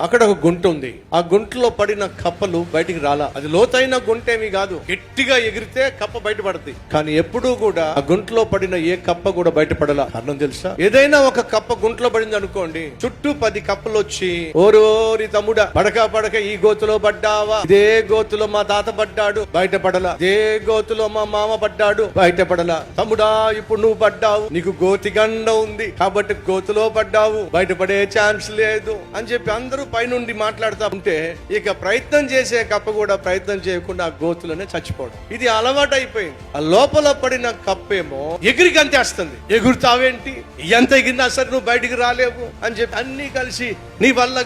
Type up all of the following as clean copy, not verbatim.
అక్కడ ఒక గుంట ఉంది. ఆ గుంటలో పడిన కప్పలు బయటికి రాలా. అది లోతైన గుంటేమి కాదు, గట్టిగా ఎగిరితే కప్ప బయటపడుతుంది. కానీ ఎప్పుడూ కూడా ఆ గుంటలో పడిన ఏ కప్ప కూడా బయటపడలా. కారణం తెలుసా? ఏదైనా ఒక కప్ప గుంటలో పడింది అనుకోండి, చుట్టూ 10 కప్పలు వచ్చి ఓరోరి తమ్ముడా పడక ఈ గోతులో పడ్డావా, ఇదే గోతులో మా తాత పడ్డాడు బయటపడలా, ఇదే గోతులో మా మామ పడ్డాడు బయటపడలా, తమ్ముడా ఇప్పుడు నువ్వు పడ్డావు, నీకు గోతి గండ ఉంది కాబట్టి గోతులో పడ్డావు, బయటపడే ఛాన్స్ లేదు అని చెప్పి అందరూ పైనుండి మాట్లాడుతూ ఉంటే ఇక ప్రయత్నం చేసే కప్ప కూడా ప్రయత్నం చేయకుండా ఆ గోతులోనే చచ్చిపోవడం. ఇది అలవాటు అయిపోయింది. ఆ లోపల పడిన కప్పేమో ఎగిరి గంతేస్తుంది. ఎగురుతావేంటి, ఎంత ఎగిరినా సరే నువ్వు బయటికి రాలేవు అని చెప్పి అన్ని కలిసి నీ వల్ల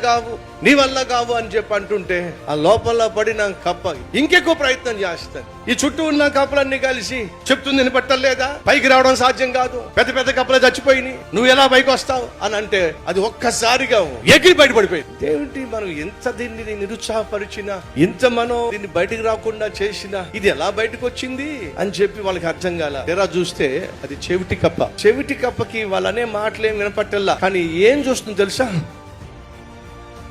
కావు అని చెప్పి అంటుంటే ఆ లోపల పడిన కప్ప ఇంకెక్కువ ప్రయత్నం చేస్తుంది. ఈ చుట్టూ ఉన్న కప్పలన్నీ కలిసి చెప్తుంది వినపట్టలేదా, పైకి రావడం సాధ్యం కాదు, పెద్ద కప్పలే చచ్చిపోయినాయి, నువ్వు ఎలా పైకి వస్తావు అని అంటే అది ఒక్కసారిగా ఎగిరి బయటపడిపోయింది. దేవుడి మనం ఎంత దీన్ని నిరుత్సాహపరిచినా, ఇంత మనం దీన్ని బయటకు రాకుండా చేసినా ఇది ఎలా బయటకు వచ్చింది అని చెప్పి వాళ్ళకి అర్థం కాల. తెరా చూస్తే అది చెవిటి కప్ప. చెవిటి కప్పకి వాళ్ళనే మాటలేం వినపట్టల్లా. కానీ ఏం చూస్తుంది తెలుసా?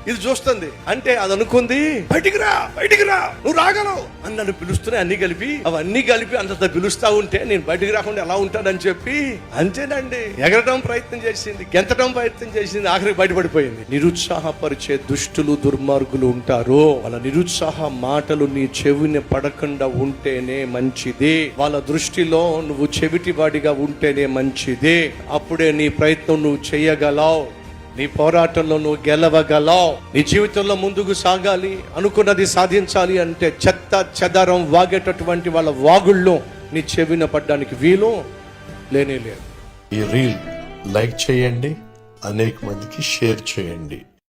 ఇది చూస్తుంది అంటే అది అనుకుంది బయటికి రా నువ్వు రాగలవు అని నన్ను పిలుస్తున్నాయి. అవన్నీ కలిపి అంత పిలుస్తా ఉంటే నేను బయటికి రాకుండా ఎలా ఉంటానని చెప్పి అంతేనండి ఎగరడం ప్రయత్నం చేసింది, గెంతడం ప్రయత్నం చేసింది, ఆఖరికి బయటపడిపోయింది. నిరుత్సాహపరిచే దుష్టులు దుర్మార్గులు ఉంటారు. వాళ్ళ నిరుత్సాహ మాటలు నీ చెవిని పడకుండా ఉంటేనే మంచిది. వాళ్ళ దృష్టిలో నువ్వు చెవిటివాడిగా ఉంటేనే మంచిది. అప్పుడే నీ ప్రయత్నం నువ్వు చేయగలవు, నీ పోరాటంలో నువ్వు గెలవగలవు. నీ జీవితంలో ముందుకు సాగాలి, అనుకున్నది సాధించాలి అంటే చెత్త చెదారం వాగేటటువంటి వాళ్ళ వాగుల్లో నీ చెవిన పడ్డానికి వీలు లేనే లేదు. ఈ రీల్ లైక్ చేయండి, అనేక మందికి షేర్ చేయండి.